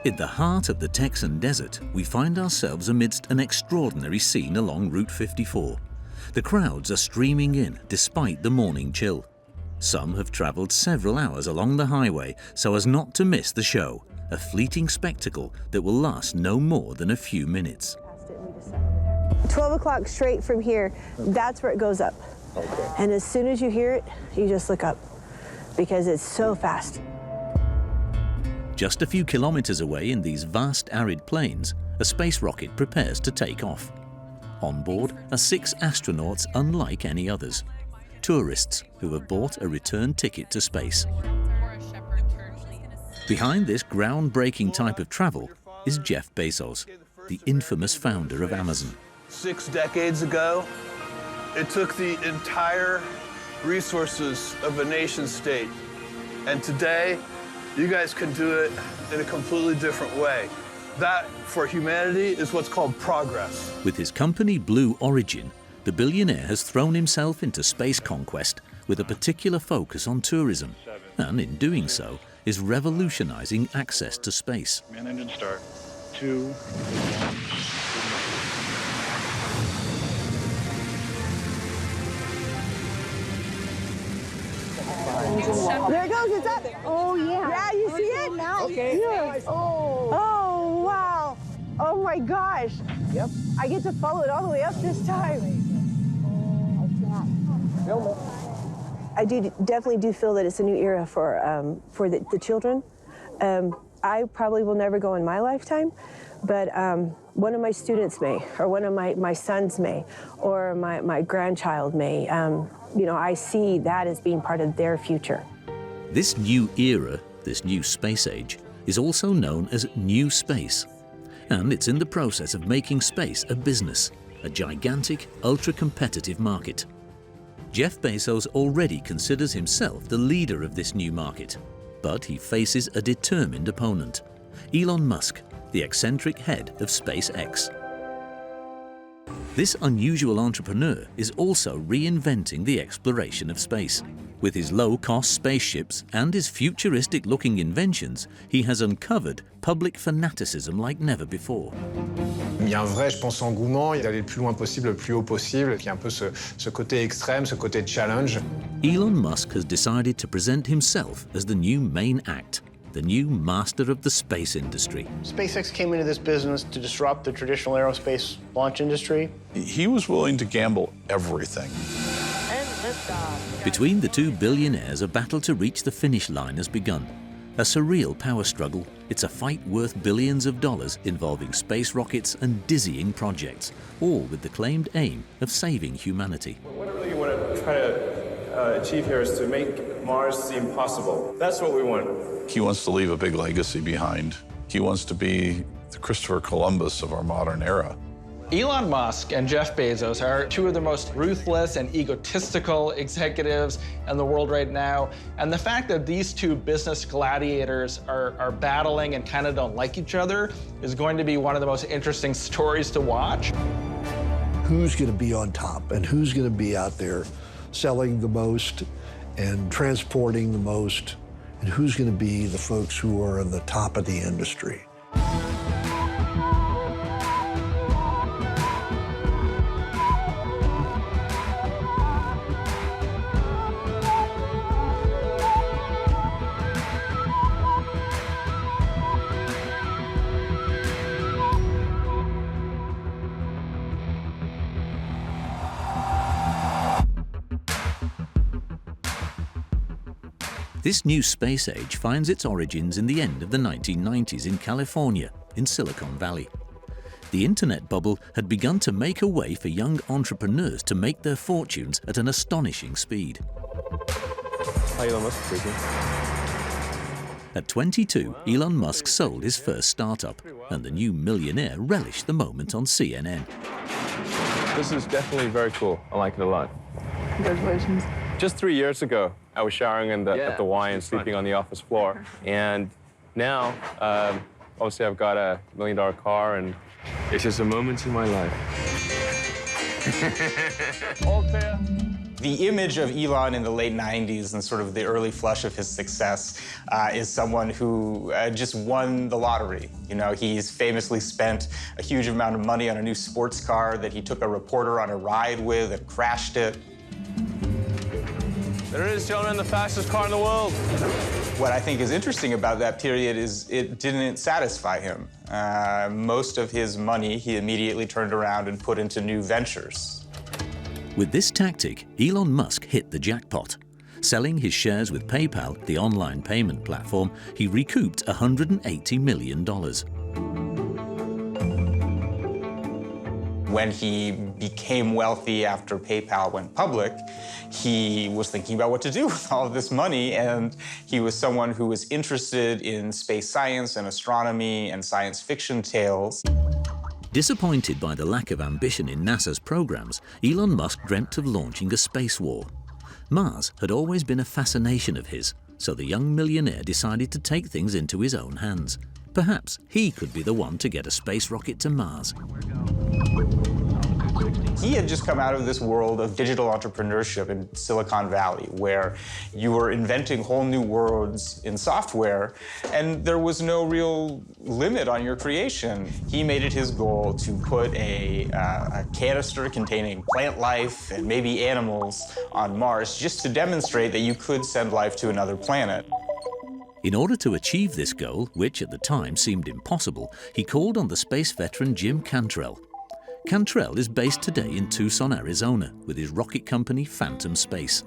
In the heart of the Texan desert, we find ourselves amidst an extraordinary scene along Route 54. The crowds are streaming in despite the morning chill. Some have travelled several hours along the highway so as not to miss the show, a fleeting spectacle that will last no more than a few minutes. 12 o'clock straight from here, that's where it goes up. Okay. And as soon as you hear it, you just look up because it's so fast. Just a few kilometers away in these vast arid plains, a space rocket prepares to take off. On board are 6 astronauts unlike any others, tourists who have bought a return ticket to space. Behind this groundbreaking type of travel is Jeff Bezos, the infamous founder of Amazon. 6 decades ago, it took the entire resources of a nation state. And today, you guys can do it in a completely different way. That, for humanity, is what's called progress. With his company Blue Origin, the billionaire has thrown himself into space conquest with a particular focus on tourism, and in doing so, is revolutionizing access to space. Man engine start. 2, 1. There it goes, it's up. Oh, yeah. Yeah, you see it? Okay. Yes. Oh, wow. Oh, my gosh. Yep. I get to follow it all the way up this time. Film it. I definitely do feel that it's a new era for the children. I probably will never go in my lifetime, but one of my students may, or one of my sons may, or my grandchild may. You know, I see that as being part of their future. This new era, this new space age, is also known as New Space. And it's in the process of making space a business, a gigantic, ultra-competitive market. Jeff Bezos already considers himself the leader of this new market, but he faces a determined opponent, Elon Musk, the eccentric head of SpaceX. This unusual entrepreneur is also reinventing the exploration of space. With his low-cost spaceships and his futuristic-looking inventions, he has uncovered public fanaticism like never before. Il y a un vrai, je pense, engouement d'aller le plus loin possible, le plus haut possible. Il y a un peu ce côté extrême, ce côté challenge. Elon Musk has decided to present himself as the new main act, the new master of the space industry. SpaceX came into this business to disrupt the traditional aerospace launch industry. He was willing to gamble everything. Between the two billionaires, a battle to reach the finish line has begun. A surreal power struggle. It's a fight worth billions of dollars involving space rockets and dizzying projects, all with the claimed aim of saving humanity. What I really want to try to achieve here is to make Mars seem possible. That's what we want. He wants to leave a big legacy behind. He wants to be the Christopher Columbus of our modern era. Elon Musk and Jeff Bezos are 2 of the most ruthless and egotistical executives in the world right now. And the fact that these 2 business gladiators are battling and kind of don't like each other is going to be one of the most interesting stories to watch. Who's going to be on top and who's going to be out there selling the most and transporting the most, and who's going to be the folks who are at the top of the industry? This new space age finds its origins in the end of the 1990s in California, in Silicon Valley. The internet bubble had begun to make a way for young entrepreneurs to make their fortunes at an astonishing speed. Elon Musk speaking. At 22, Elon Musk sold his first startup, and the new millionaire relished the moment on CNN. This is definitely very cool. I like it a lot. Congratulations. Just 3 years ago, I was showering at the Y and sleeping on the office floor. And now, obviously, I've got a $1 million car, and it's just a moment in my life. All clear. The image of Elon in the late 90s and sort of the early flush of his success is someone who just won the lottery. You know, he's famously spent a huge amount of money on a new sports car that he took a reporter on a ride with and crashed it. There it is, gentlemen, the fastest car in the world. What I think is interesting about that period is it didn't satisfy him. Most of his money he immediately turned around and put into new ventures. With this tactic, Elon Musk hit the jackpot. Selling his shares with PayPal, the online payment platform, he recouped $180 million. When he became wealthy after PayPal went public, he was thinking about what to do with all of this money, and he was someone who was interested in space science and astronomy and science fiction tales. Disappointed by the lack of ambition in NASA's programs, Elon Musk dreamt of launching a space war. Mars had always been a fascination of his, so the young millionaire decided to take things into his own hands. Perhaps he could be the one to get a space rocket to Mars. He had just come out of this world of digital entrepreneurship in Silicon Valley, where you were inventing whole new worlds in software, and there was no real limit on your creation. He made it his goal to put a canister containing plant life and maybe animals on Mars, just to demonstrate that you could send life to another planet. In order to achieve this goal, which at the time seemed impossible, he called on the space veteran Jim Cantrell. Cantrell is based today in Tucson, Arizona, with his rocket company Phantom Space.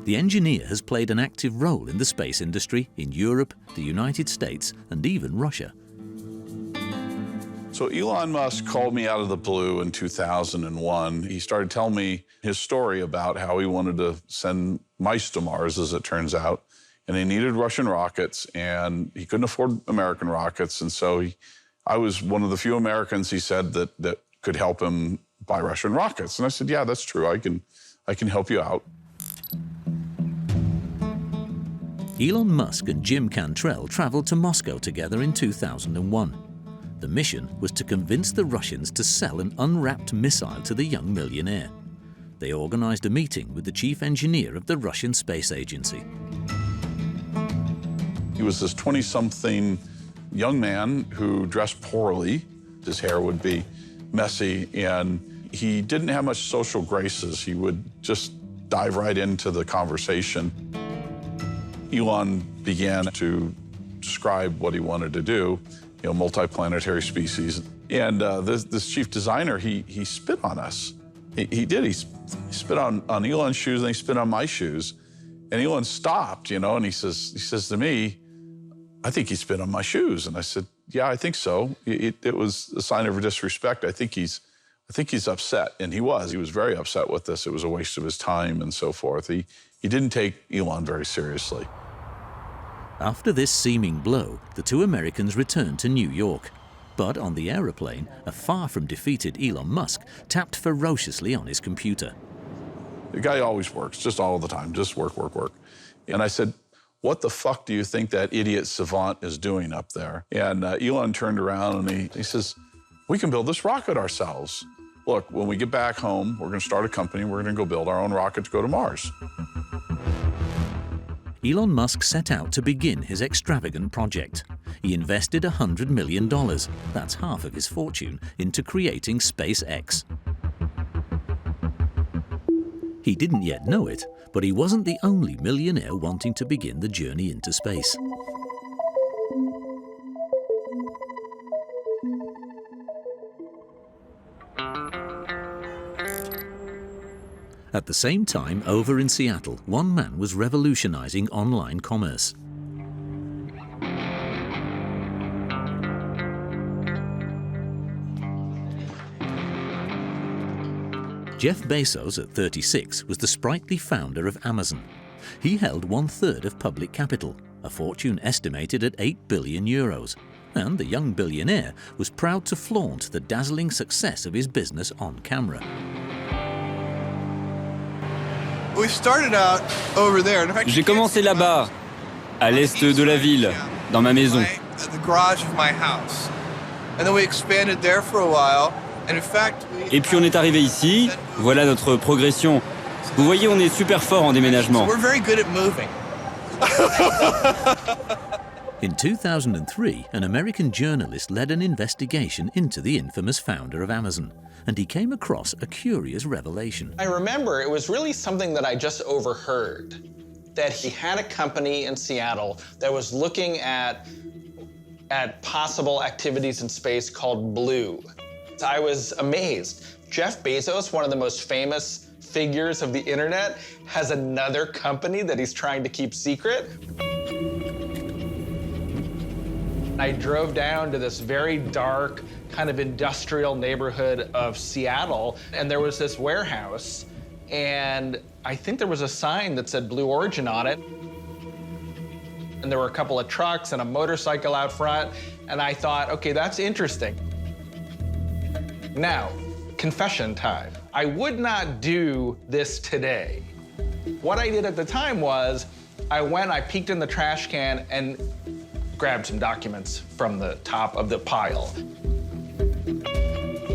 The engineer has played an active role in the space industry in Europe, the United States, and even Russia. So Elon Musk called me out of the blue in 2001. He started telling me his story about how he wanted to send mice to Mars, as it turns out. And he needed Russian rockets, and he couldn't afford American rockets. And so I was one of the few Americans, he said, that could help him buy Russian rockets. And I said, yeah, that's true. I can help you out. Elon Musk and Jim Cantrell traveled to Moscow together in 2001. The mission was to convince the Russians to sell an unwrapped missile to the young millionaire. They organized a meeting with the chief engineer of the Russian space agency. He was this 20-something young man who dressed poorly. His hair would be messy, and he didn't have much social graces. He would just dive right into the conversation. Elon began to describe what he wanted to do, you know, multiplanetary species. And this chief designer, he spit on us. He did. He spit on Elon's shoes, and he spit on my shoes. And Elon stopped, you know, and he says to me, I think he spit on my shoes. And I said, yeah, I think so. It was a sign of disrespect. I think he's upset. And he was very upset with this. It was a waste of his time and so forth. He didn't take Elon very seriously. After this seeming blow, the two Americans returned to New York. But on the aeroplane, a far from defeated Elon Musk tapped ferociously on his computer. The guy always works, just all the time, just work, work, work. And I said, what the fuck do you think that idiot savant is doing up there? And Elon turned around and he says, we can build this rocket ourselves. Look, when we get back home, we're gonna start a company, we're gonna go build our own rocket to go to Mars. Elon Musk set out to begin his extravagant project. He invested $100 million, that's half of his fortune, into creating SpaceX. He didn't yet know it, but he wasn't the only millionaire wanting to begin the journey into space. At the same time, over in Seattle, one man was revolutionizing online commerce. Jeff Bezos, at 36, was the sprightly founder of Amazon. He held 1/3 of public capital, a fortune estimated at €8 billion. And the young billionaire was proud to flaunt the dazzling success of his business on camera. We started out over there. J'ai commencé là-bas, à l'est de la ville, dans ma maison. The garage of my house. and then we expanded there for a while. And in fact, Et puis on est arrivé ici, voilà notre progression. Vous voyez, on est super fort en déménagement. we're very good at moving. In 2003, an American journalist led an investigation into the infamous founder of Amazon, and he came across a curious revelation. I remember it was really something that I just overheard, that he had a company in Seattle that was looking at possible activities in space called Blue. I was amazed. Jeff Bezos, one of the most famous figures of the internet, has another company that he's trying to keep secret. I drove down to this very dark, kind of industrial neighborhood of Seattle, and there was this warehouse, and I think there was a sign that said Blue Origin on it. And there were a couple of trucks and a motorcycle out front, and I thought, okay, that's interesting. Now, confession time. I would not do this today. What I did at the time was, I peeked in the trash can and grabbed some documents from the top of the pile.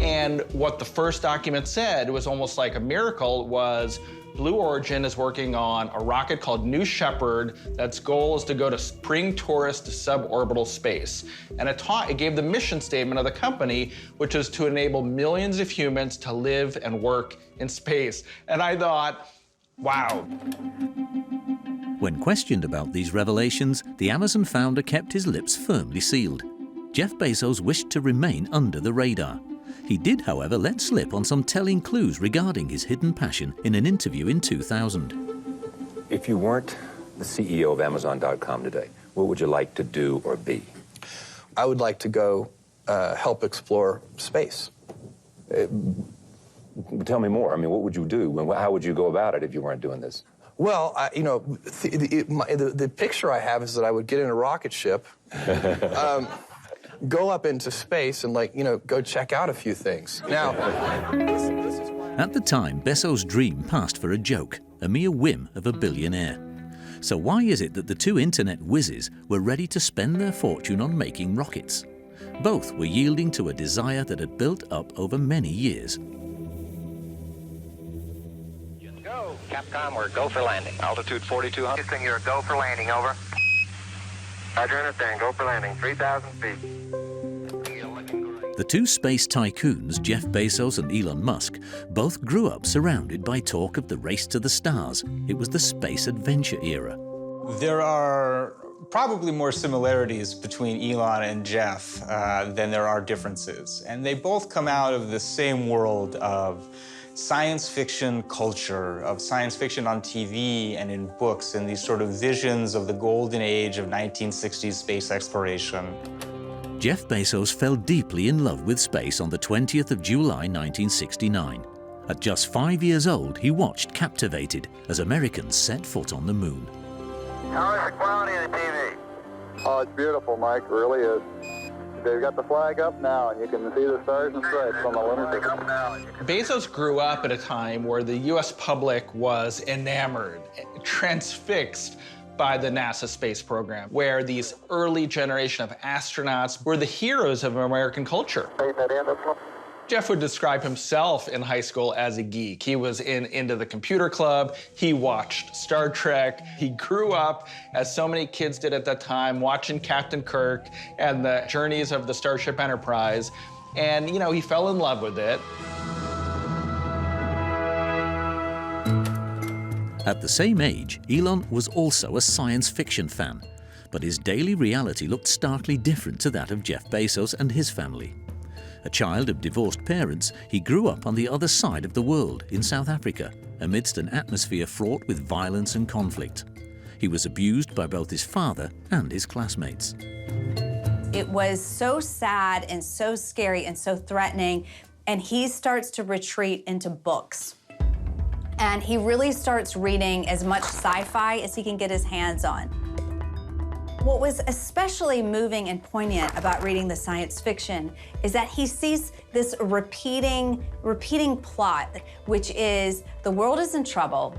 And what the first document said was almost like a miracle, was Blue Origin is working on a rocket called New Shepard that's goal is to go to bring tourists to suborbital space. And it gave the mission statement of the company, which is to enable millions of humans to live and work in space. And I thought, wow. When questioned about these revelations, the Amazon founder kept his lips firmly sealed. Jeff Bezos wished to remain under the radar. He did, however, let slip on some telling clues regarding his hidden passion in an interview in 2000. If you weren't the CEO of Amazon.com today, what would you like to do or be? I would like to go help explore space. Tell me more. I mean, what would you do? How would you go about it if you weren't doing this? Well, the picture I have is that I would get in a rocket ship, go up into space and, go check out a few things. Now, at the time, Bezos' dream passed for a joke, a mere whim of a billionaire. So why is it that the two internet whizzes were ready to spend their fortune on making rockets? Both were yielding to a desire that had built up over many years. Go, Capcom, we're go for landing. Altitude 4200. Houston, you're a go for landing, over. Roger, understand, go for landing, 3,000 feet. The two space tycoons, Jeff Bezos and Elon Musk, both grew up surrounded by talk of the race to the stars. It was the space adventure era. There are probably more similarities between Elon and Jeff than there are differences. And they both come out of the same world of science fiction culture, of science fiction on TV and in books, and these sort of visions of the golden age of 1960s space exploration. Jeff Bezos fell deeply in love with space on the 20th of July 1969. At just 5 years old, he watched captivated as Americans set foot on the moon. How is the quality of the TV? Oh, it's beautiful, Mike, it really is. They've got the flag up now, and you can see the stars and stripes on the lunar surface. Bezos grew up at a time where the U.S. public was enamored, transfixed by the NASA space program, where these early generation of astronauts were the heroes of American culture. Jeff would describe himself in high school as a geek. He was into the computer club. He watched Star Trek. He grew up, as so many kids did at that time, watching Captain Kirk and the journeys of the Starship Enterprise. And, he fell in love with it. At the same age, Elon was also a science fiction fan, but his daily reality looked starkly different to that of Jeff Bezos and his family. A child of divorced parents, he grew up on the other side of the world, in South Africa, amidst an atmosphere fraught with violence and conflict. He was abused by both his father and his classmates. It was so sad and so scary and so threatening, and he starts to retreat into books. And he really starts reading as much sci-fi as he can get his hands on. What was especially moving and poignant about reading the science fiction is that he sees this repeating plot, which is the world is in trouble,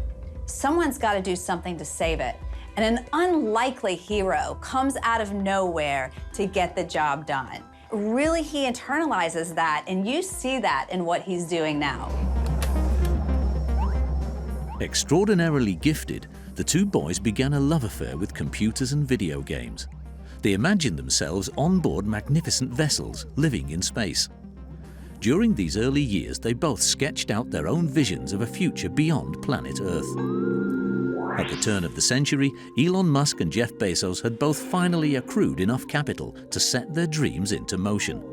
someone's got to do something to save it, and an unlikely hero comes out of nowhere to get the job done. really he internalizes that, and you see that in what he's doing now. Extraordinarily gifted, the two boys began a love affair with computers and video games. They imagined themselves on board magnificent vessels living in space. During these early years, they both sketched out their own visions of a future beyond planet Earth. At the turn of the century, Elon Musk and Jeff Bezos had both finally accrued enough capital to set their dreams into motion.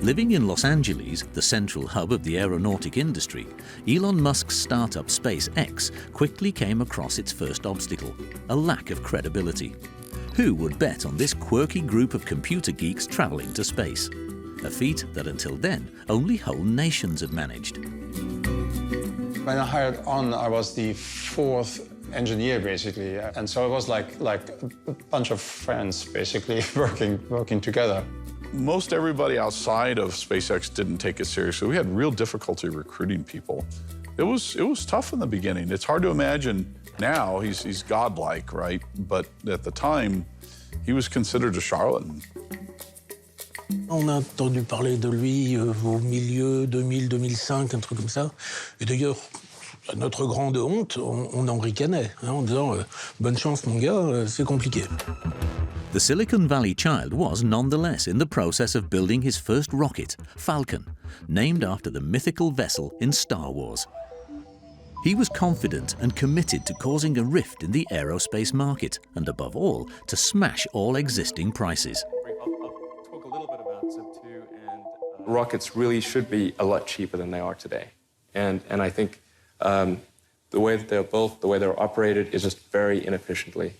Living in Los Angeles, the central hub of the aeronautic industry, Elon Musk's startup SpaceX quickly came across its first obstacle, a lack of credibility. Who would bet on this quirky group of computer geeks traveling to space? A feat that until then, only whole nations had managed. When I hired on, I was the fourth engineer, basically. And so it was like a bunch of friends, basically, working together. Most everybody outside of SpaceX didn't take it seriously. We had real difficulty recruiting people. It was tough in the beginning. It's hard to imagine now, he's godlike, right? But at the time, he was considered a charlatan. On a entendu parler de lui au milieu 2000-2005, un truc comme ça. Et d'ailleurs, à notre grande honte, on en ricanait, en disant bonne chance mon gars, c'est compliqué. The Silicon Valley child was nonetheless in the process of building his first rocket, Falcon, named after the mythical vessel in Star Wars. He was confident and committed to causing a rift in the aerospace market, and above all, to smash all existing prices. I'll talk a little bit about Zip2, and rockets really should be a lot cheaper than they are today. And I think the way that they're built, the way they're operated, is just very inefficiently.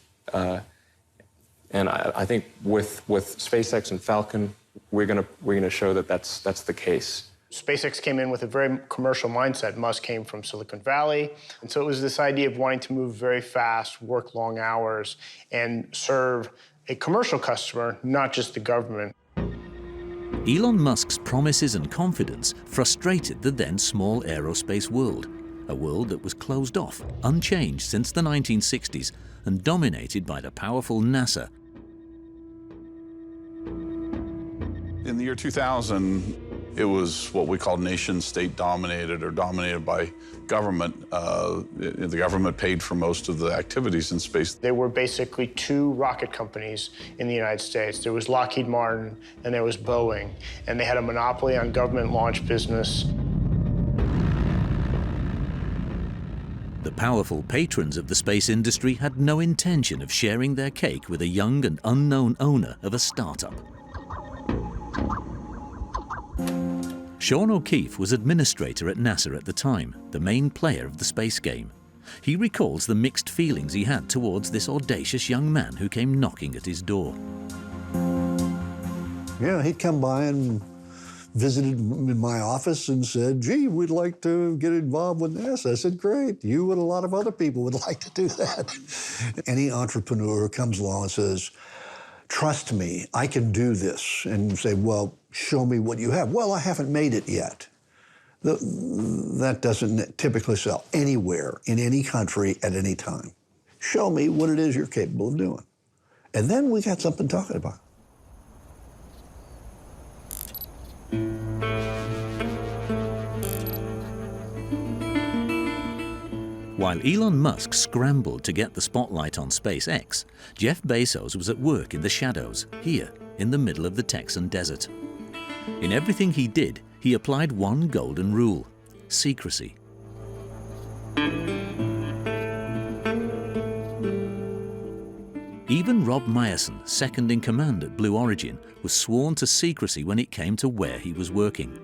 And I think with SpaceX and Falcon, we're gonna show that that's the case. SpaceX came in with a very commercial mindset. Musk came from Silicon Valley. And so it was this idea of wanting to move very fast, work long hours, and serve a commercial customer, not just the government. Elon Musk's promises and confidence frustrated the then small aerospace world, a world that was closed off, unchanged since the 1960s, and dominated by the powerful NASA. In the year 2000, it was what we call nation-state dominated, or dominated by government. The government paid for most of the activities in space. There were basically two rocket companies in the United States. There was Lockheed Martin and there was Boeing, and they had a monopoly on government launch business. The powerful patrons of the space industry had no intention of sharing their cake with a young and unknown owner of a startup. Sean O'Keefe was administrator at NASA at the time, the main player of the space game. He recalls the mixed feelings he had towards this audacious young man who came knocking at his door. Yeah, he'd come by and visited in my office and said, gee, we'd like to get involved with NASA. I said, great, you and a lot of other people would like to do that. Any entrepreneur comes along and says, trust me, I can do this. And you say, well, show me what you have. Well, I haven't made it yet. That doesn't typically sell anywhere, in any country, at any time. Show me what it is you're capable of doing. And then we got something talking about. While Elon Musk scrambled to get the spotlight on SpaceX, Jeff Bezos was at work in the shadows, here, in the middle of the Texan desert. In everything he did, he applied one golden rule: secrecy. Even Rob Meyerson, second in command at Blue Origin, was sworn to secrecy when it came to where he was working.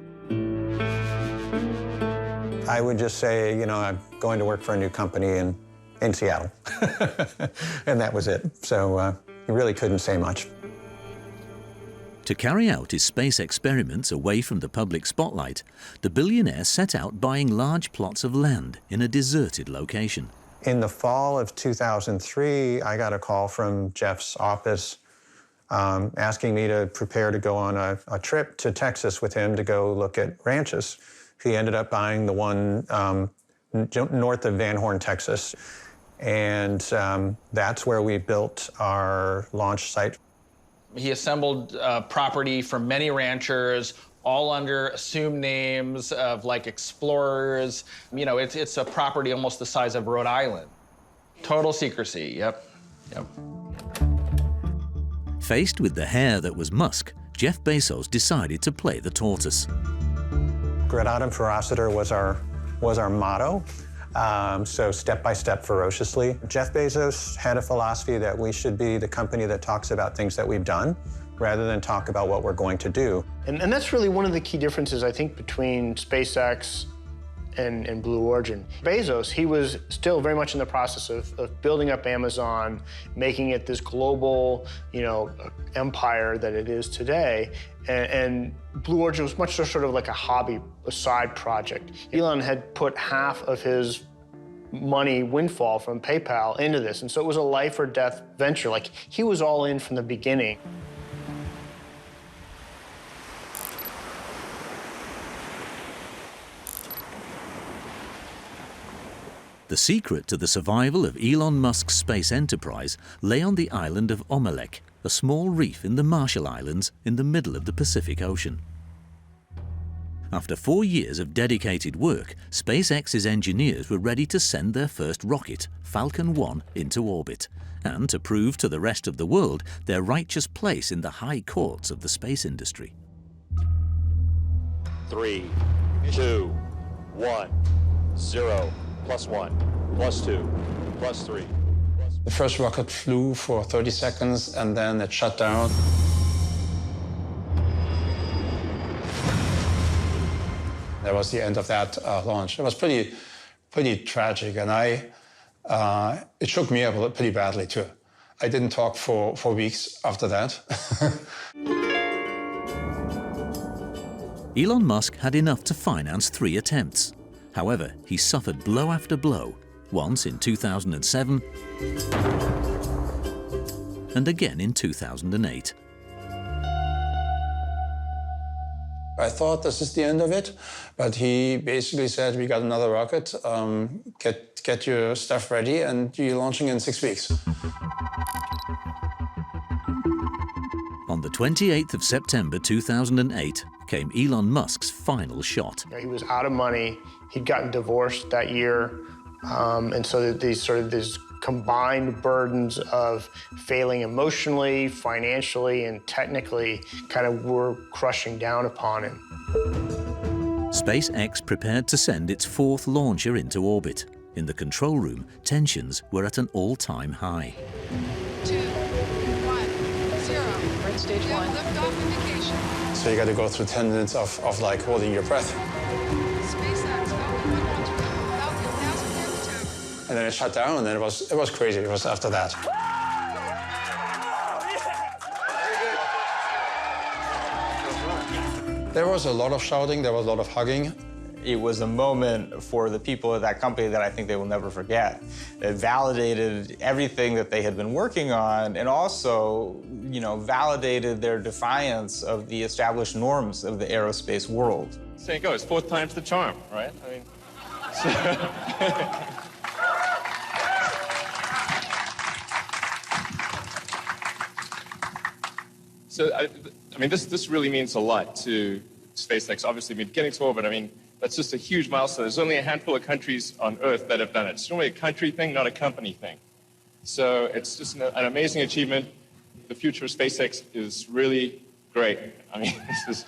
I would just say, you know, I'm going to work for a new company in Seattle. And that was it. So you really couldn't say much. To carry out his space experiments away from the public spotlight, the billionaire set out buying large plots of land in a deserted location. In the fall of 2003, I got a call from Jeff's office asking me to prepare to go on a trip to Texas with him to go look at ranches. He ended up buying the one north of Van Horn, Texas. And that's where we built our launch site. He assembled property from many ranchers, all under assumed names of like explorers. You know, it's a property almost the size of Rhode Island. Total secrecy, yep. Faced with the hare that was Musk, Jeff Bezos decided to play the tortoise. Gradatum ferociter was our motto. So step by step, ferociously. Jeff Bezos had a philosophy that we should be the company that talks about things that we've done rather than talk about what we're going to do. And that's really one of the key differences, I think, between SpaceX and Blue Origin. Bezos, he was still very much in the process of building up Amazon, making it this global, empire that it is today. And Blue Origin was much sort of like a hobby, a side project. Elon had put half of his money windfall from PayPal into this, and so it was a life or death venture. Like, he was all in from the beginning. The secret to the survival of Elon Musk's space enterprise lay on the island of Omelek, a small reef in the Marshall Islands in the middle of the Pacific Ocean. After 4 years of dedicated work, SpaceX's engineers were ready to send their first rocket, Falcon 1, into orbit, and to prove to the rest of the world their righteous place in the high courts of the space industry. 3, 2, 1, 0. +1, +2, +3. The first rocket flew for 30 seconds and then it shut down. That was the end of that launch. It was pretty tragic, and it shook me up pretty badly too. I didn't talk for weeks after that. Elon Musk had enough to finance 3 attempts. However, he suffered blow after blow, once in 2007 and again in 2008. I thought this is the end of it, but he basically said, we got another rocket, get your stuff ready, and you're launching in 6 weeks. On the 28th of September 2008 came Elon Musk's final shot. He was out of money. He'd gotten divorced that year. And so these combined burdens of failing emotionally, financially, and technically kind of were crushing down upon him. SpaceX prepared to send its 4th launcher into orbit. In the control room, tensions were at an all-time high. 2, 1, 0. We're at stage 1. Liftoff indication. So you got to go through 10 minutes of like holding your breath. SpaceX, Falcon 112, Falcon 1000 near the tower. And then it shut down, and then it was crazy. It was after that. There was a lot of shouting, there was a lot of hugging. It was a moment for the people at that company that I think they will never forget. It validated everything that they had been working on, and also, validated their defiance of the established norms of the aerospace world. Saying goes, 4th time's the charm, right? I mean, this really means a lot to SpaceX. Obviously, getting to orbit, that's just a huge milestone. There's only a handful of countries on Earth that have done it. It's normally a country thing, not a company thing. So it's just an amazing achievement. The future of SpaceX is really great. This is...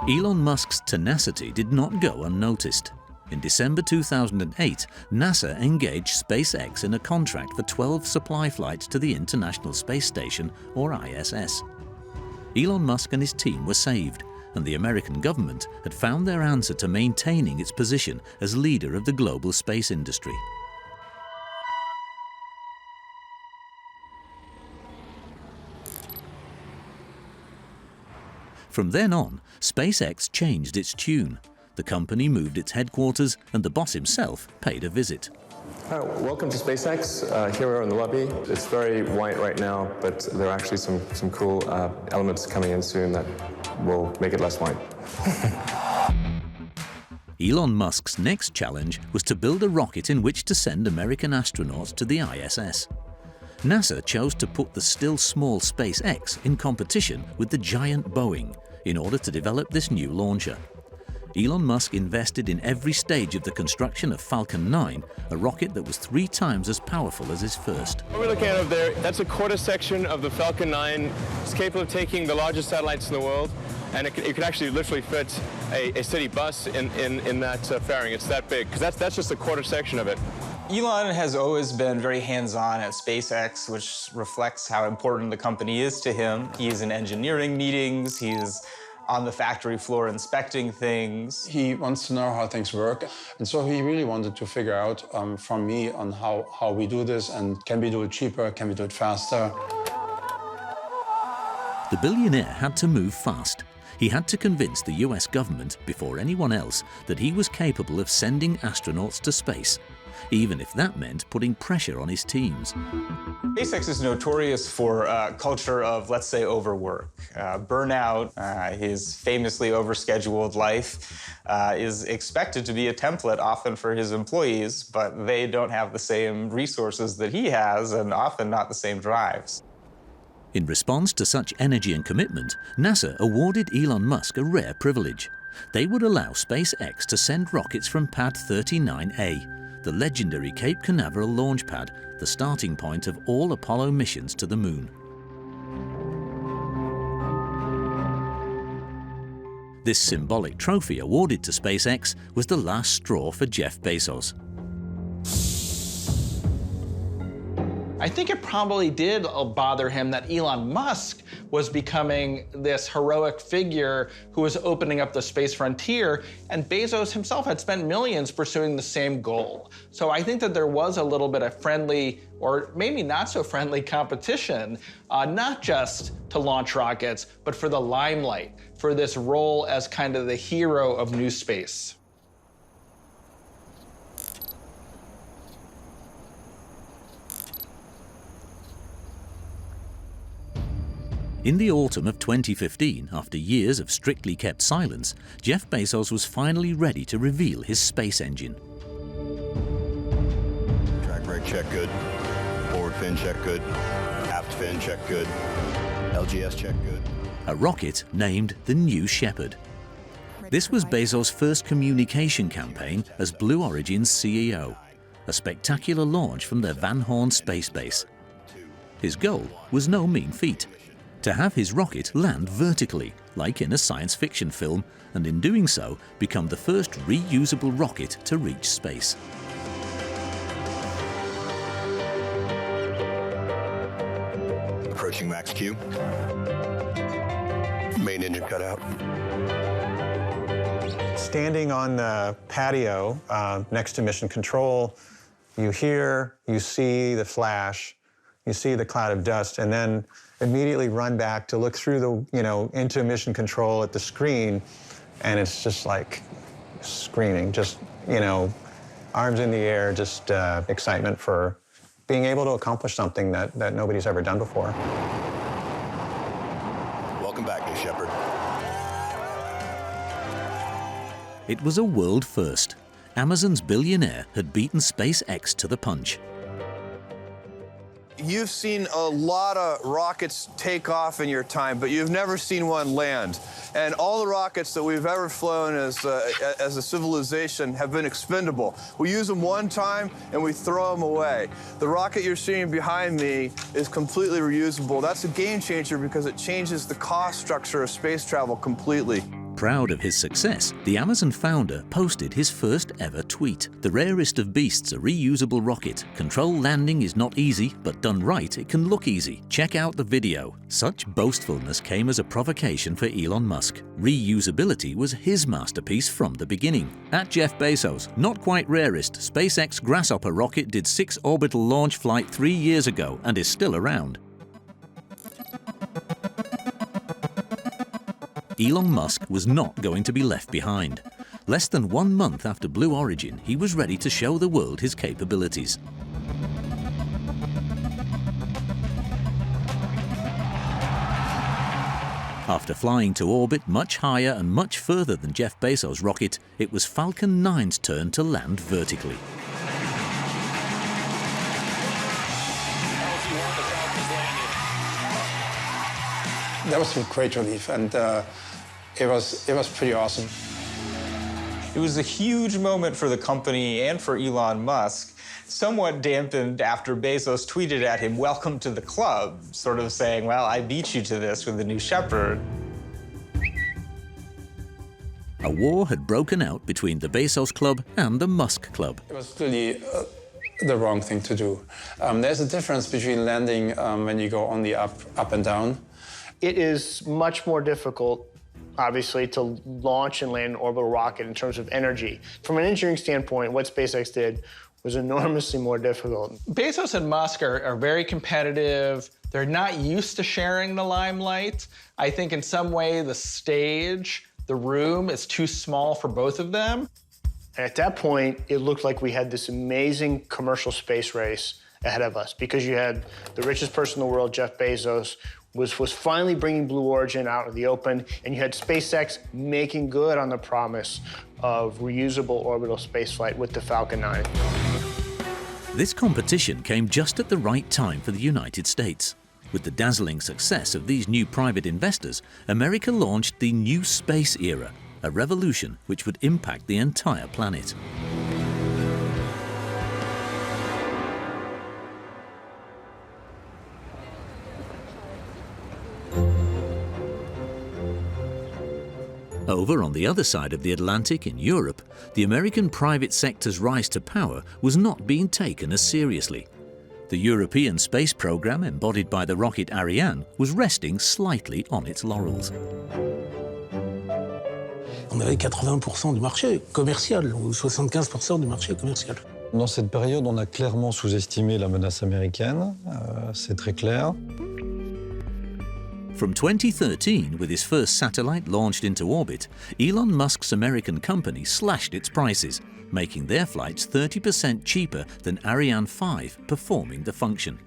Elon Musk's tenacity did not go unnoticed. In December 2008, NASA engaged SpaceX in a contract for 12 supply flights to the International Space Station, or ISS. Elon Musk and his team were saved, and the American government had found their answer to maintaining its position as leader of the global space industry. From then on, SpaceX changed its tune. The company moved its headquarters, and the boss himself paid a visit. Hi, welcome to SpaceX. Here we are in the lobby. It's very white right now, but there are actually some cool elements coming in soon that will make it less white. Elon Musk's next challenge was to build a rocket in which to send American astronauts to the ISS. NASA chose to put the still small SpaceX in competition with the giant Boeing in order to develop this new launcher. Elon Musk invested in every stage of the construction of Falcon 9, a rocket that was 3 times as powerful as his first. What we're looking at over there, that's a quarter section of the Falcon 9. It's capable of taking the largest satellites in the world, and it could actually literally fit a city bus in that fairing. It's that big, because that's just a quarter section of it. Elon has always been very hands-on at SpaceX, which reflects how important the company is to him. He's in engineering meetings, he's on the factory floor inspecting things. He wants to know how things work, and so he really wanted to figure out from me on how we do this, and can we do it cheaper, can we do it faster. The billionaire had to move fast. He had to convince the US government, before anyone else, that he was capable of sending astronauts to space, even if that meant putting pressure on his teams. SpaceX is notorious for a culture of, let's say, overwork. Burnout, his famously overscheduled life, is expected to be a template often for his employees, but they don't have the same resources that he has, and often not the same drives. In response to such energy and commitment, NASA awarded Elon Musk a rare privilege. They would allow SpaceX to send rockets from Pad 39A, the legendary Cape Canaveral launch pad, the starting point of all Apollo missions to the moon. This symbolic trophy awarded to SpaceX was the last straw for Jeff Bezos. I think it probably did bother him that Elon Musk was becoming this heroic figure who was opening up the space frontier, and Bezos himself had spent millions pursuing the same goal. So I think that there was a little bit of friendly, or maybe not so friendly, competition, not just to launch rockets, but for the limelight, for this role as kind of the hero of new space. In the autumn of 2015, after years of strictly kept silence, Jeff Bezos was finally ready to reveal his space engine. Track brake check good, forward fin check good, aft fin check good, LGS check good. A rocket named the New Shepard. This was Bezos' first communication campaign as Blue Origin's CEO, a spectacular launch from their Van Horn space base. His goal was no mean feat: to have his rocket land vertically, like in a science fiction film, and in doing so, become the first reusable rocket to reach space. Approaching max Q. Main engine cut out. Standing on the patio next to mission control, you hear, you see the flash, you see the cloud of dust, and then immediately run back to look through the, into mission control at the screen, and it's just like screaming, just, arms in the air, just excitement for being able to accomplish something that nobody's ever done before. Welcome back, New Shepard. It was a world first. Amazon's billionaire had beaten SpaceX to the punch. You've seen a lot of rockets take off in your time, but you've never seen one land. And all the rockets that we've ever flown as a civilization have been expendable. We use them one time and we throw them away. The rocket you're seeing behind me is completely reusable. That's a game changer because it changes the cost structure of space travel completely. Proud of his success, the Amazon founder posted his first ever tweet. The rarest of beasts, a reusable rocket. Control landing is not easy, but done right, it can look easy. Check out the video. Such boastfulness came as a provocation for Elon Musk. Reusability was his masterpiece from the beginning. At Jeff Bezos, not quite rarest, SpaceX Grasshopper rocket did 6 orbital launch flight 3 years ago and is still around. Elon Musk was not going to be left behind. Less than 1 month after Blue Origin, he was ready to show the world his capabilities. After flying to orbit much higher and much further than Jeff Bezos' rocket, it was Falcon 9's turn to land vertically. That was some great relief, and it was pretty awesome. It was a huge moment for the company and for Elon Musk, somewhat dampened after Bezos tweeted at him, "Welcome to the club," sort of saying, well, I beat you to this with the New Shepard. A war had broken out between the Bezos Club and the Musk Club. It was really the wrong thing to do. There's a difference between landing when you go only up and down. It is much more difficult, obviously, to launch and land an orbital rocket in terms of energy. From an engineering standpoint, what SpaceX did was enormously more difficult. Bezos and Musk are very competitive. They're not used to sharing the limelight. I think in some way the stage, the room is too small for both of them. And at that point, it looked like we had this amazing commercial space race ahead of us because you had the richest person in the world, Jeff Bezos, was finally bringing Blue Origin out in the open, and you had SpaceX making good on the promise of reusable orbital spaceflight with the Falcon 9. This competition came just at the right time for the United States. With the dazzling success of these new private investors, America launched the new space era, a revolution which would impact the entire planet. Over on the other side of the Atlantic in Europe, the American private sector's rise to power was not being taken as seriously. The European space program, embodied by the rocket Ariane, was resting slightly on its laurels. On avait 80% du marché commercial, ou 75% du marché commercial. Dans cette période, on a clairement sous-estimé la menace américaine, c'est très clair. From 2013, with his first satellite launched into orbit, Elon Musk's American company slashed its prices, making their flights 30% cheaper than Ariane 5 performing the function.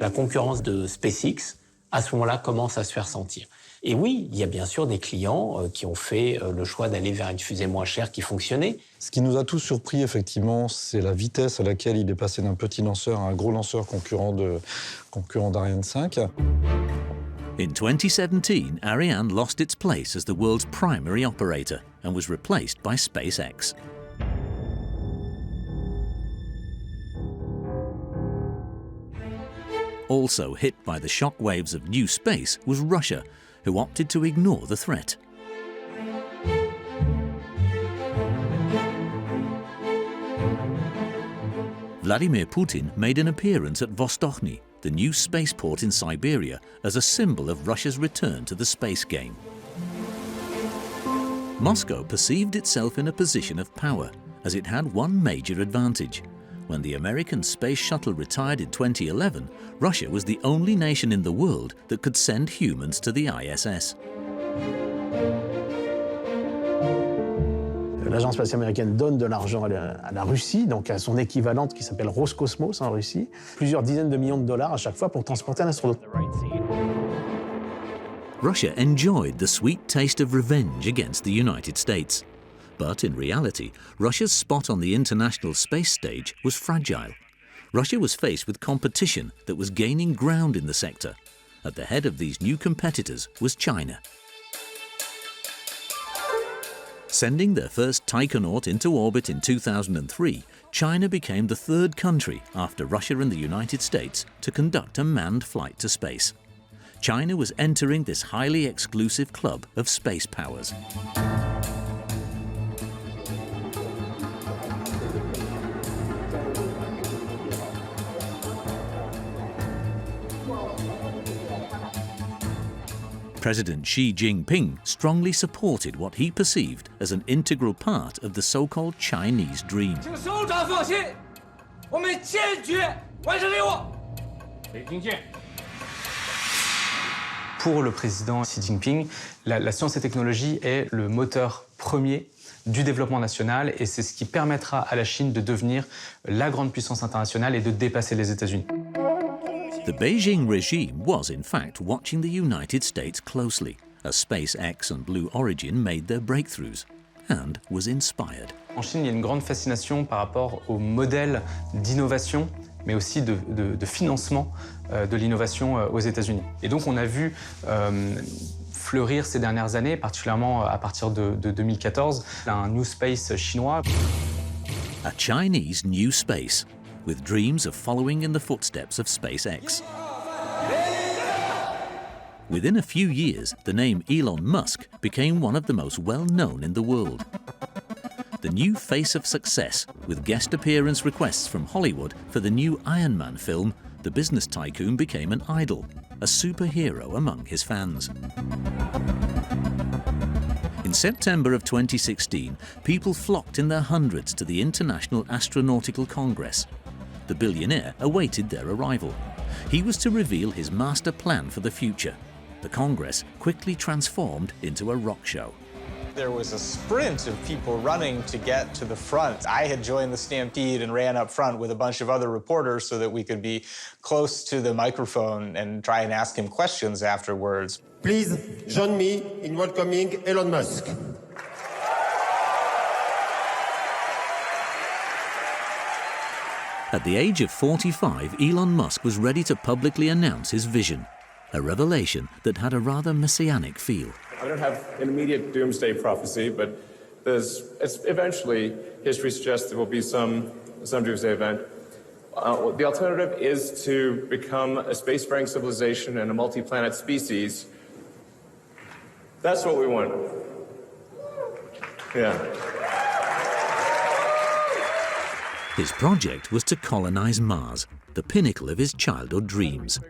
La concurrence de SpaceX, à ce moment-là, commence à se faire sentir. Et oui, il y a bien sûr des clients qui ont fait le choix d'aller vers une fusée moins chère qui fonctionnait. Ce qui nous a tous surpris, effectivement, c'est la vitesse à laquelle il est passé d'un petit lanceur à un gros lanceur concurrent d'Ariane 5. In 2017, Ariane lost its place as the world's primary operator and was replaced by SpaceX. Also hit by the shockwaves of new space was Russia, who opted to ignore the threat. Vladimir Putin made an appearance at Vostochny, the new spaceport in Siberia, as a symbol of Russia's return to the space game. Moscow perceived itself in a position of power, as it had one major advantage. When the American space shuttle retired in 2011, Russia was the only nation in the world that could send humans to the ISS. L'agence spatiale américaine donne de l'argent à la Russie, donc à son équivalente qui s'appelle Roscosmos en Russie, plusieurs dizaines de millions de dollars à chaque fois pour transporter un astronaute. Russia enjoyed the sweet taste of revenge against the United States. But in reality, Russia's spot on the international space stage was fragile. Russia was faced with competition that was gaining ground in the sector. At the head of these new competitors was China. Sending their first taikonaut into orbit in 2003, China became the third country after Russia and the United States to conduct a manned flight to space. China was entering this highly exclusive club of space powers. President Xi Jinping strongly supported what he perceived as an integral part of the so-called Chinese dream. Pour le président Xi Jinping, la science et technologie est le moteur premier du développement national et c'est ce qui permettra à la Chine de devenir la grande puissance internationale et de dépasser les États-Unis. The Beijing regime was in fact watching the United States closely as SpaceX and Blue Origin made their breakthroughs and was inspired. En Chine, il y a une grande fascination par rapport au modèle d'innovation, mais aussi de financement de l'innovation aux États-Unis. Et donc on a vu fleurir ces dernières années, particulièrement à partir de 2014, un New Space chinois. A Chinese new space, with dreams of following in the footsteps of SpaceX. Within a few years, the name Elon Musk became one of the most well-known in the world. The new face of success, with guest appearance requests from Hollywood for the new Iron Man film, the business tycoon became an idol, a superhero among his fans. In September of 2016, people flocked in their hundreds to the International Astronautical Congress. The billionaire awaited their arrival. He was to reveal his master plan for the future. The Congress quickly transformed into a rock show. There was a sprint of people running to get to the front. I had joined the stampede and ran up front with a bunch of other reporters so that we could be close to the microphone and try and ask him questions afterwards. Please join me in welcoming Elon Musk. At the age of 45, Elon Musk was ready to publicly announce his vision, a revelation that had a rather messianic feel. I don't have an immediate doomsday prophecy, but eventually history suggests there will be some doomsday event. The alternative is to become a spacefaring civilization and a multi-planet species. That's what we want. Yeah. His project was to colonize Mars, the pinnacle of his childhood dreams.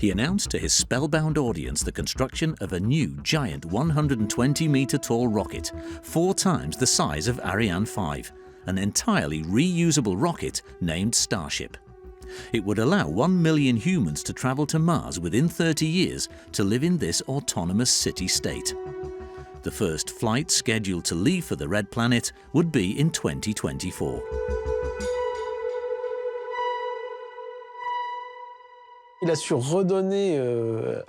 He announced to his spellbound audience the construction of a new giant 120-meter-tall rocket, 4 times the size of Ariane 5, an entirely reusable rocket named Starship. It would allow 1 million humans to travel to Mars within 30 years to live in this autonomous city-state. The first flight scheduled to leave for the Red Planet would be in 2024. Il a su redonner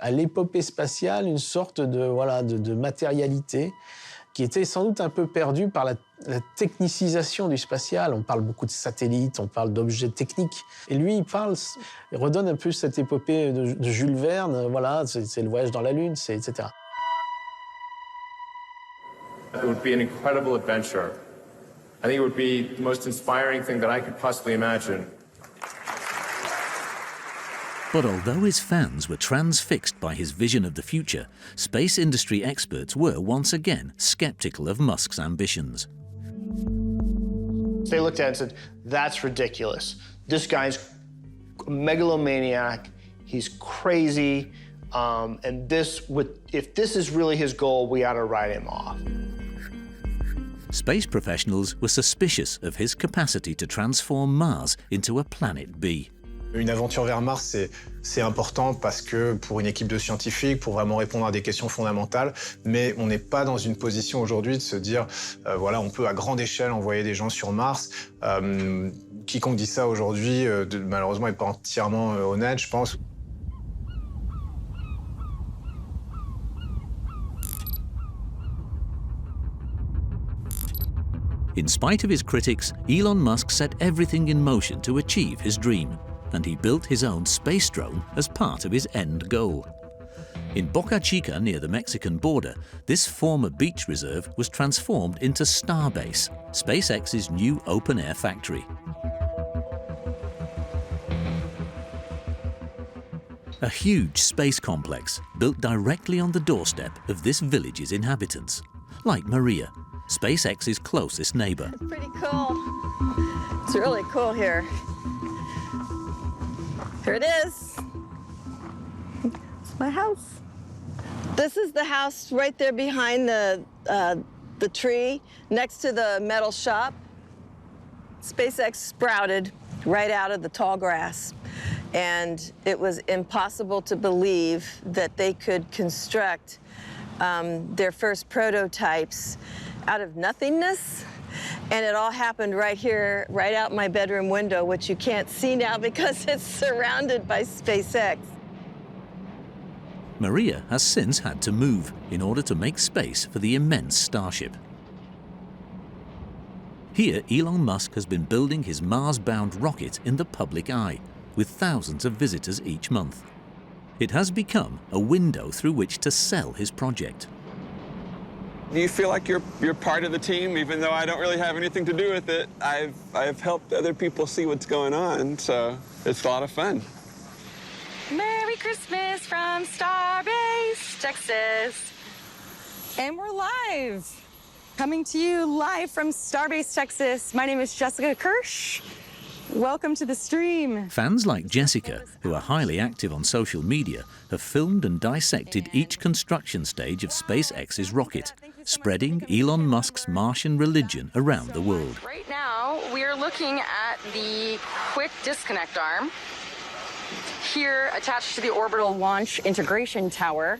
à l'épopée spatiale une sorte de matérialité qui était sans doute un peu perdue par la technicisation du spatial. On parle beaucoup de satellites, on parle d'objets techniques. Et lui, il redonne un peu cette épopée de Jules Verne. Voilà, c'est le voyage dans la Lune, etc. It would be an incredible adventure. I think it would be the most inspiring thing that I could possibly imagine. But although his fans were transfixed by his vision of the future, space industry experts were once again skeptical of Musk's ambitions. They looked at it and said, that's ridiculous. This guy's a megalomaniac, he's crazy, and if this is really his goal, we ought to write him off. Space professionals were suspicious of his capacity to transform Mars into a planet B. Une aventure vers Mars, c'est important parce que pour une équipe de scientifiques, pour vraiment répondre à des questions fondamentales, mais on n'est pas dans une position aujourd'hui de se dire, voilà, on peut à grande échelle envoyer des gens sur Mars. Quiconque dit ça aujourd'hui, malheureusement, n'est pas entièrement honnête, je pense. In spite of his critics, Elon Musk set everything in motion to achieve his dream, and he built his own space drone as part of his end goal. In Boca Chica, near the Mexican border, this former beach reserve was transformed into Starbase, SpaceX's new open-air factory. A huge space complex built directly on the doorstep of this village's inhabitants. Like Maria, SpaceX's closest neighbor. It's pretty cool. It's really cool here. Here it is. It's my house. This is the house right there behind the tree next to the metal shop. SpaceX sprouted right out of the tall grass. And it was impossible to believe that they could construct their first prototypes out of nothingness. And it all happened right here, right out my bedroom window, which you can't see now because it's surrounded by SpaceX. Maria has since had to move in order to make space for the immense Starship. Here, Elon Musk has been building his Mars-bound rocket in the public eye, with thousands of visitors each month. It has become a window through which to sell his project. Do you feel like you're part of the team, even though I don't really have anything to do with it? I've helped other people see what's going on, so it's a lot of fun. Merry Christmas from Starbase, Texas. And we're live. Coming to you live from Starbase, Texas. My name is Jessica Kirsch. Welcome to the stream. Fans like Jessica, who are highly active on social media, have filmed and dissected each construction stage of SpaceX's rocket, spreading Elon Musk's Martian religion around the world. Right now, we are looking at the quick disconnect arm here attached to the orbital launch integration tower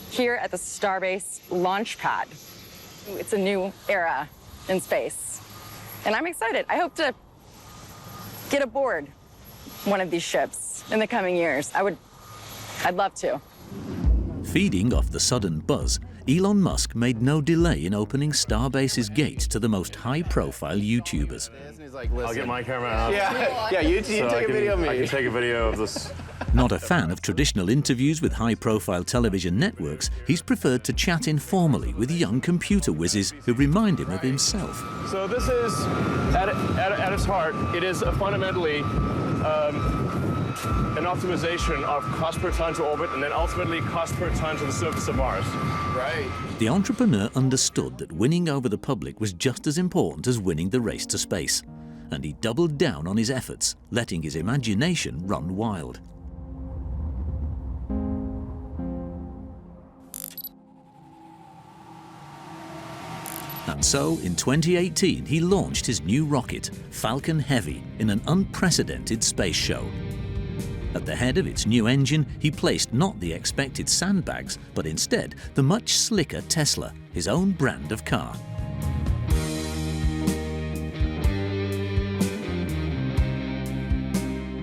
here at the Starbase launch pad. It's a new era in space, and I'm excited. I hope to get aboard one of these ships in the coming years. I'd love to. Feeding off the sudden buzz, Elon Musk made no delay in opening Starbase's gates to the most high-profile YouTubers. I'll get my camera out. Yeah, you take a video of me. I can take a video of this. Not a fan of traditional interviews with high-profile television networks, he's preferred to chat informally with young computer whizzes who remind him of himself. So this is, at its heart, it is fundamentally an optimization of cost per ton to orbit and then ultimately cost per ton to the surface of Mars. Right. The entrepreneur understood that winning over the public was just as important as winning the race to space, and he doubled down on his efforts, letting his imagination run wild. And so, in 2018, he launched his new rocket, Falcon Heavy, in an unprecedented space show. At the head of its new engine, he placed not the expected sandbags, but instead the much slicker Tesla, his own brand of car.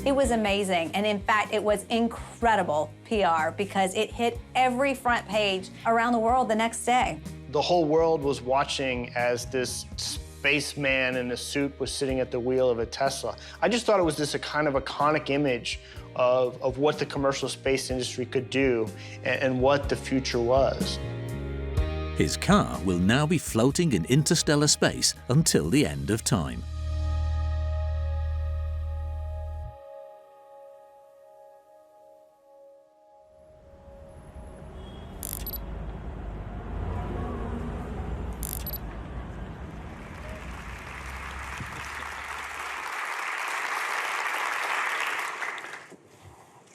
It was amazing, and in fact, it was incredible PR because it hit every front page around the world the next day. The whole world was watching as this spaceman in a suit was sitting at the wheel of a Tesla. I just thought it was this a kind of iconic image of what the commercial space industry could do and what the future was. His car will now be floating in interstellar space until the end of time.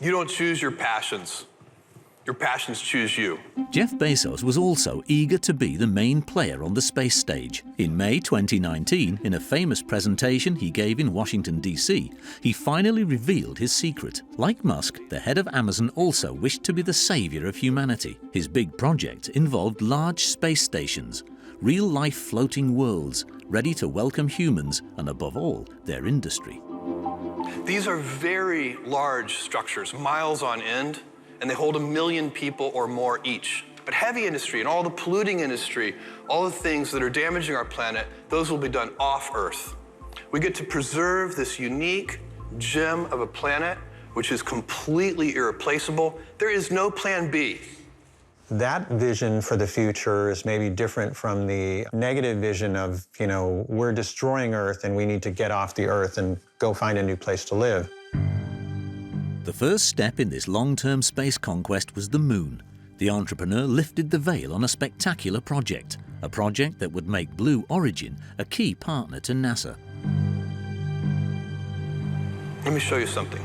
You don't choose your passions. Your passions choose you. Jeff Bezos was also eager to be the main player on the space stage. In May 2019, in a famous presentation he gave in Washington, D.C., he finally revealed his secret. Like Musk, the head of Amazon also wished to be the savior of humanity. His big project involved large space stations, real-life floating worlds, ready to welcome humans and, above all, their industry. These are very large structures, miles on end, and they hold 1 million people or more each. But heavy industry and all the polluting industry, all the things that are damaging our planet, those will be done off Earth. We get to preserve this unique gem of a planet, which is completely irreplaceable. There is no plan B. That vision for the future is maybe different from the negative vision of, we're destroying Earth and we need to get off the Earth and go find a new place to live. The first step in this long-term space conquest was the Moon. The entrepreneur lifted the veil on a spectacular project, a project that would make Blue Origin a key partner to NASA. Let me show you something.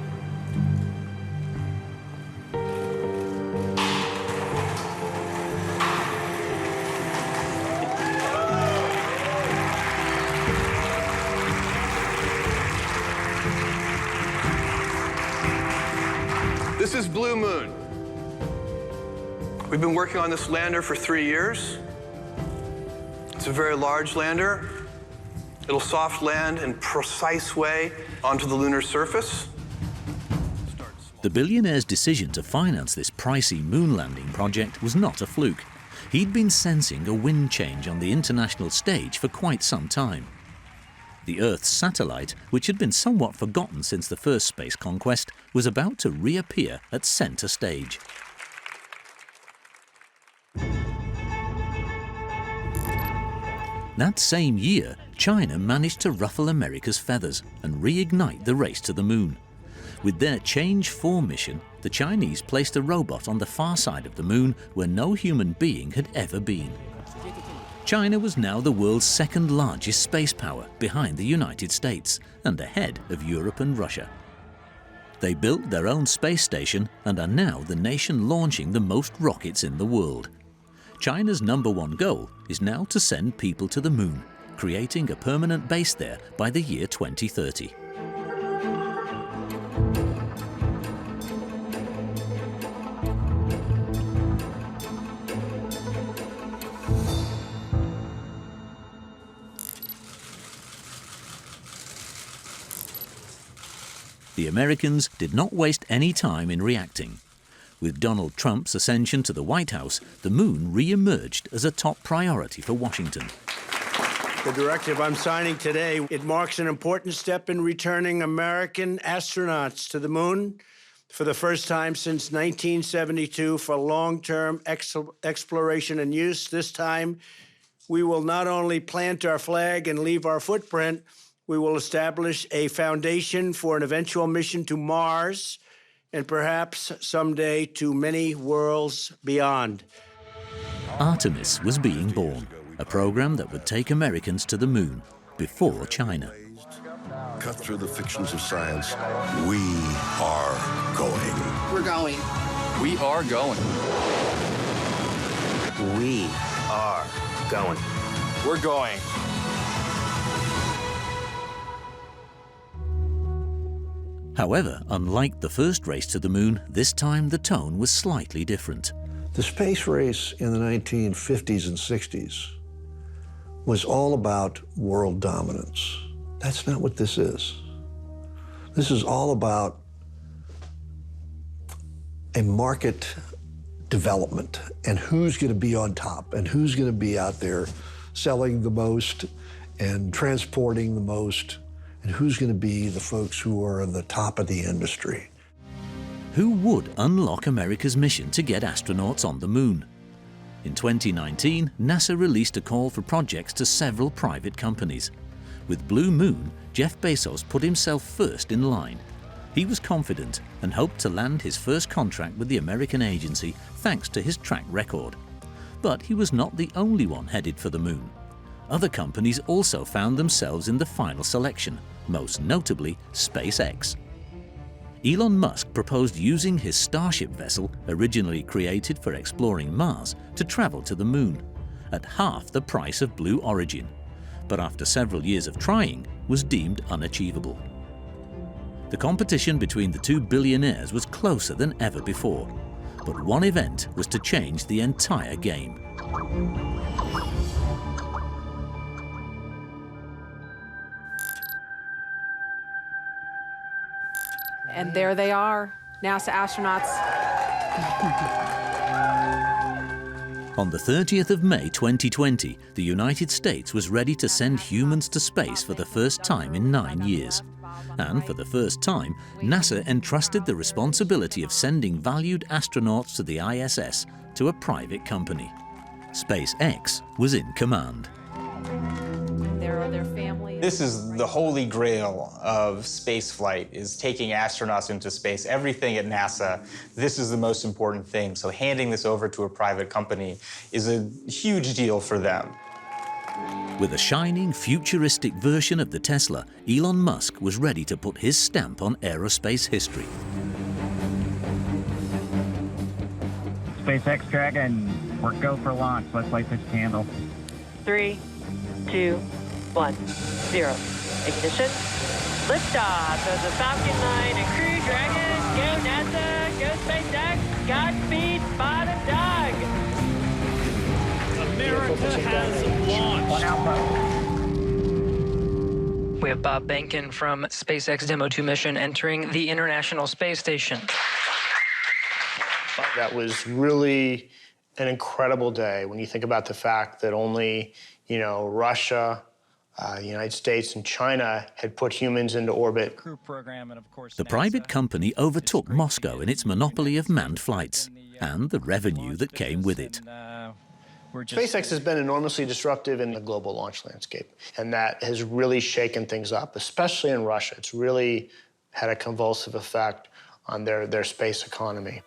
is Blue Moon. We've been working on this lander for 3 years. It's a very large lander. It'll soft land in a precise way onto the lunar surface. The billionaire's decision to finance this pricey moon landing project was not a fluke. He'd been sensing a wind change on the international stage for quite some time. The Earth's satellite, which had been somewhat forgotten since the first space conquest, was about to reappear at center stage. That same year, China managed to ruffle America's feathers and reignite the race to the moon. With their Change 4 mission, the Chinese placed a robot on the far side of the moon where no human being had ever been. China was now the world's second largest space power, behind the United States and ahead of Europe and Russia. They built their own space station and are now the nation launching the most rockets in the world. China's #1 goal is now to send people to the moon, creating a permanent base there by the year 2030. The Americans did not waste any time in reacting. With Donald Trump's ascension to the White House, the moon re-emerged as a top priority for Washington. The directive I'm signing today, it marks an important step in returning American astronauts to the moon for the first time since 1972 for long-term exploration and use. This time, we will not only plant our flag and leave our footprint, we will establish a foundation for an eventual mission to Mars and perhaps someday to many worlds beyond. Artemis was being born, a program that would take Americans to the moon before China. Cut through the fictions of science. We are going. We're going. We are going. We are going. We're going. However, unlike the first race to the moon, this time the tone was slightly different. The space race in the 1950s and 60s was all about world dominance. That's not what this is. This is all about a market development and who's going to be on top and who's going to be out there selling the most and transporting the most, and who's going to be the folks who are on the top of the industry. Who would unlock America's mission to get astronauts on the moon? In 2019, NASA released a call for projects to several private companies. With Blue Moon, Jeff Bezos put himself first in line. He was confident and hoped to land his first contract with the American agency thanks to his track record. But he was not the only one headed for the moon. Other companies also found themselves in the final selection, most notably SpaceX. Elon Musk proposed using his Starship vessel, originally created for exploring Mars, to travel to the moon, at half the price of Blue Origin, but after several years of trying, was deemed unachievable. The competition between the two billionaires was closer than ever before, but one event was to change the entire game. And there they are, NASA astronauts. On the 30th of May 2020, the United States was ready to send humans to space for the first time in 9 years. And for the first time, NASA entrusted the responsibility of sending valued astronauts to the ISS to a private company. SpaceX was in command. There are their families. This is the holy grail of spaceflight, is taking astronauts into space. Everything at NASA, this is the most important thing. So handing this over to a private company is a huge deal for them. With a shining, futuristic version of the Tesla, Elon Musk was ready to put his stamp on aerospace history. SpaceX Dragon, we're go for launch. Let's light this candle. 3, 2, 1, 0. Ignition. Liftoff of the Falcon 9 and Crew Dragon. Go NASA, go SpaceX, Godspeed, Spot and Doug. America has launched. We have Bob Behnken from SpaceX Demo 2 mission entering the International Space Station. That was really an incredible day when you think about the fact that only, Russia, the United States, and China had put humans into orbit. The private company overtook Moscow in its monopoly of manned flights and the revenue that came with it. SpaceX has been enormously disruptive in the global launch landscape, and that has really shaken things up, especially in Russia. It's really had a convulsive effect on their space economy.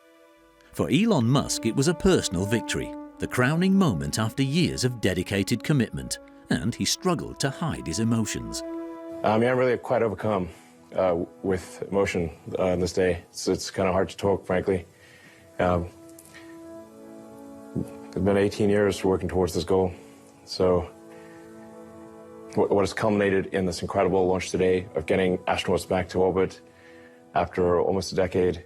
For Elon Musk, it was a personal victory, the crowning moment after years of dedicated commitment, and he struggled to hide his emotions. I'm really quite overcome with emotion on this day. It's kind of hard to talk, frankly. It's been 18 years working towards this goal. So what has culminated in this incredible launch today of getting astronauts back to orbit after almost a decade,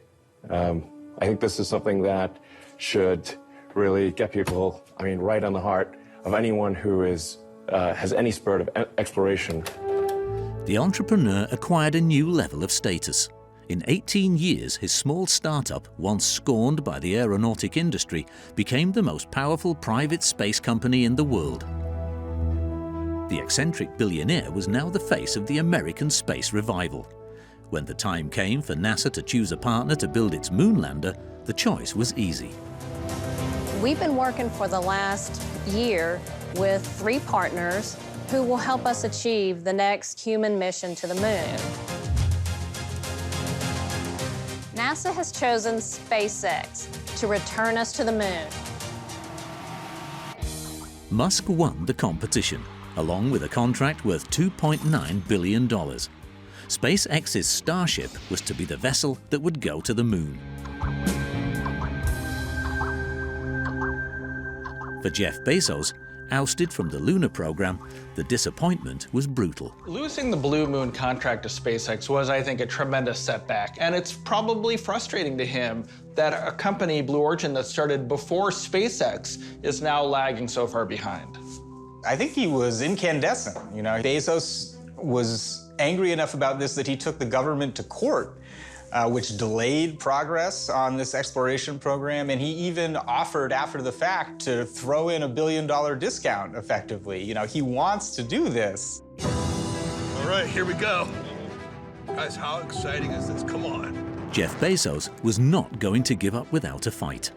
I think this is something that should really get people, right on the heart of anyone who has any spirit of exploration. The entrepreneur acquired a new level of status. In 18 years, his small startup, once scorned by the aeronautic industry, became the most powerful private space company in the world. The eccentric billionaire was now the face of the American space revival. When the time came for NASA to choose a partner to build its moon lander, the choice was easy. We've been working for the last year with 3 partners who will help us achieve the next human mission to the moon. NASA has chosen SpaceX to return us to the moon. Musk won the competition, along with a contract worth $2.9 billion. SpaceX's Starship was to be the vessel that would go to the moon. For Jeff Bezos, ousted from the lunar program, the disappointment was brutal. Losing the Blue Moon contract to SpaceX was, I think, a tremendous setback. And it's probably frustrating to him that a company, Blue Origin, that started before SpaceX is now lagging so far behind. I think he was incandescent. Bezos was angry enough about this that he took the government to court, which delayed progress on this exploration program, and he even offered after the fact to throw in $1 billion discount, effectively. He wants to do this. All right, here we go. Guys, how exciting is this? Come on. Jeff Bezos was not going to give up without a fight.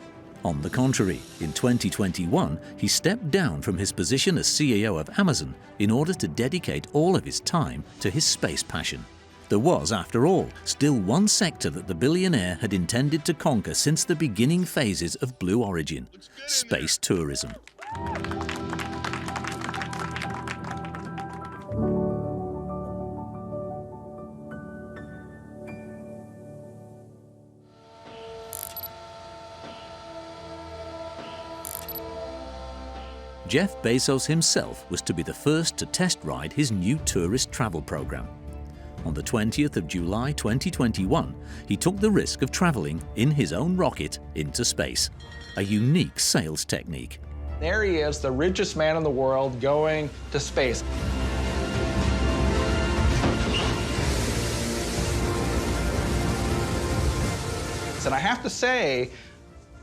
On the contrary, in 2021, he stepped down from his position as CEO of Amazon in order to dedicate all of his time to his space passion. There was, after all, still one sector that the billionaire had intended to conquer since the beginning phases of Blue Origin: space tourism. Jeff Bezos himself was to be the first to test ride his new tourist travel program. On the 20th of July 2021, he took the risk of traveling in his own rocket into space, a unique sales technique. There he is, the richest man in the world, going to space. And I have to say,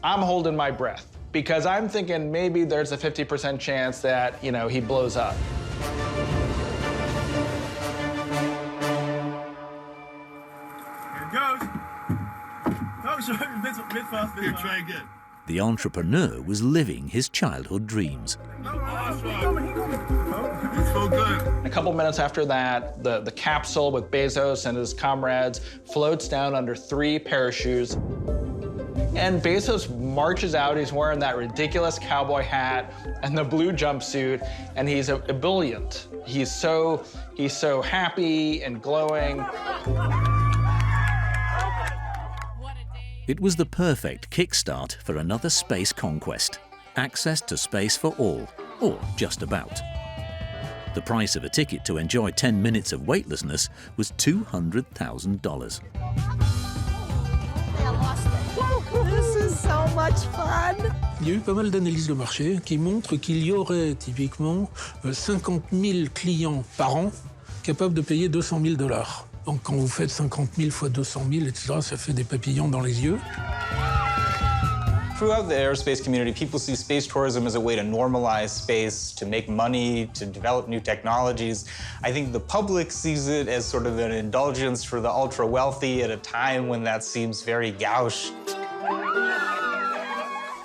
I'm holding my breath, because I'm thinking maybe there's a 50% chance that, he blows up. Here, try again. The entrepreneur was living his childhood dreams. A couple minutes after that, the capsule with Bezos and his comrades floats down under 3 parachutes. And Bezos marches out. He's wearing that ridiculous cowboy hat and the blue jumpsuit, and he's ebullient. He's so happy and glowing. It was the perfect kickstart for another space conquest: access to space for all, or just about. The price of a ticket to enjoy 10 minutes of weightlessness was $200,000. This is so much fun. Il y a eu pas mal d'analyses de marché qui montrent qu'il y aurait typiquement 50 000 clients par an capables de payer 200 000 $. Donc quand vous faites 50 000 fois 200 000, etc., ça fait des papillons dans les yeux. Throughout the aerospace community, people see space tourism as a way to normalize space, to make money, to develop new technologies. I think the public sees it as sort of an indulgence for the ultra-wealthy at a time when that seems very gauche.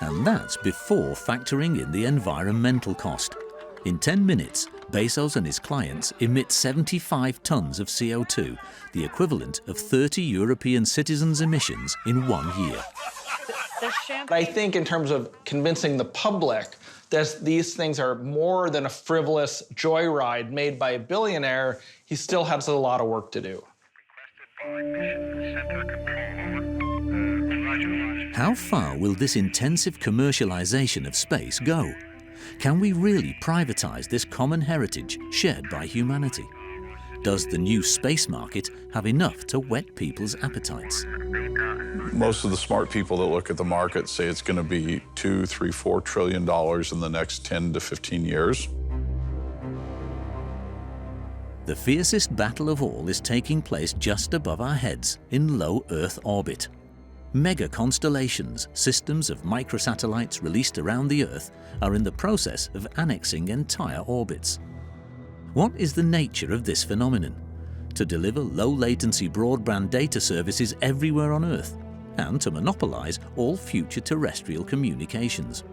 And that's before factoring in the environmental cost. In 10 minutes, Bezos and his clients emit 75 tons of CO2, the equivalent of 30 European citizens' emissions in 1 year. I think in terms of convincing the public that these things are more than a frivolous joyride made by a billionaire, he still has a lot of work to do. How far will this intensive commercialization of space go? Can we really privatize this common heritage shared by humanity? Does the new space market have enough to whet people's appetites? Most of the smart people that look at the market say it's going to be $2, $3, $4 trillion in the next 10 to 15 years. The fiercest battle of all is taking place just above our heads in low Earth orbit. Mega constellations, systems of microsatellites released around the Earth, are in the process of annexing entire orbits. What is the nature of this phenomenon? To deliver low-latency broadband data services everywhere on Earth, and to monopolize all future terrestrial communications.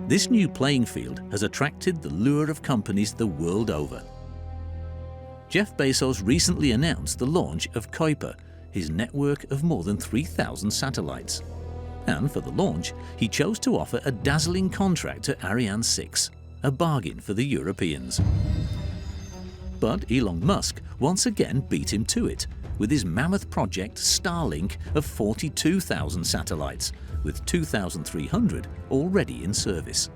This new playing field has attracted the lure of companies the world over. Jeff Bezos recently announced the launch of Kuiper, his network of more than 3,000 satellites. And for the launch, he chose to offer a dazzling contract to Ariane 6, a bargain for the Europeans. But Elon Musk once again beat him to it, with his mammoth project Starlink of 42,000 satellites, with 2,300 already in service.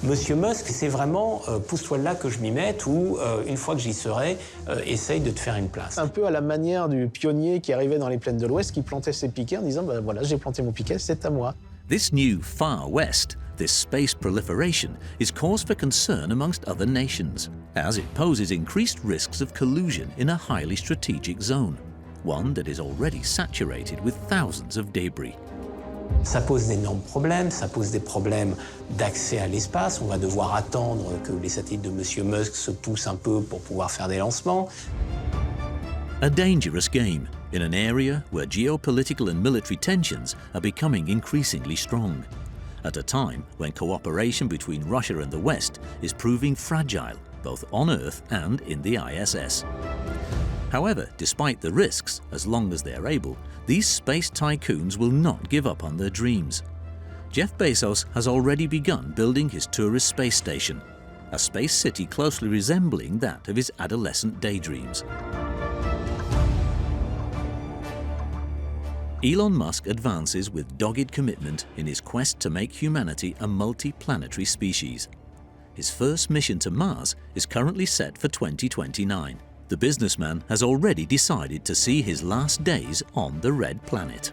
Monsieur Musk, c'est vraiment pousse-toi là que je m'y mette ou une fois que j'y serai, essaye de te faire une place. Un peu à la manière du pionnier qui arrivait dans les plaines de l'Ouest, qui plantait ses piquets en disant ben voilà, j'ai planté mon piquet, c'est à moi. This new Far West, this space proliferation, is cause for concern amongst other nations, as it poses increased risks of collusion in a highly strategic zone, one that is already saturated with thousands of debris. Ça pose d'énormes problèmes, ça pose des problèmes d'accès à l'espace. On va devoir attendre que les satellites de Monsieur Musk se poussent un peu pour pouvoir faire des lancements. A dangerous game in an area where geopolitical and military tensions are becoming increasingly strong, at a time when cooperation between Russia and the West is proving fragile, both on Earth and in the ISS. However, despite the risks, as long as they're able, these space tycoons will not give up on their dreams. Jeff Bezos has already begun building his tourist space station, a space city closely resembling that of his adolescent daydreams. Elon Musk advances with dogged commitment in his quest to make humanity a multi-planetary species. His first mission to Mars is currently set for 2029. The businessman has already decided to see his last days on the Red Planet.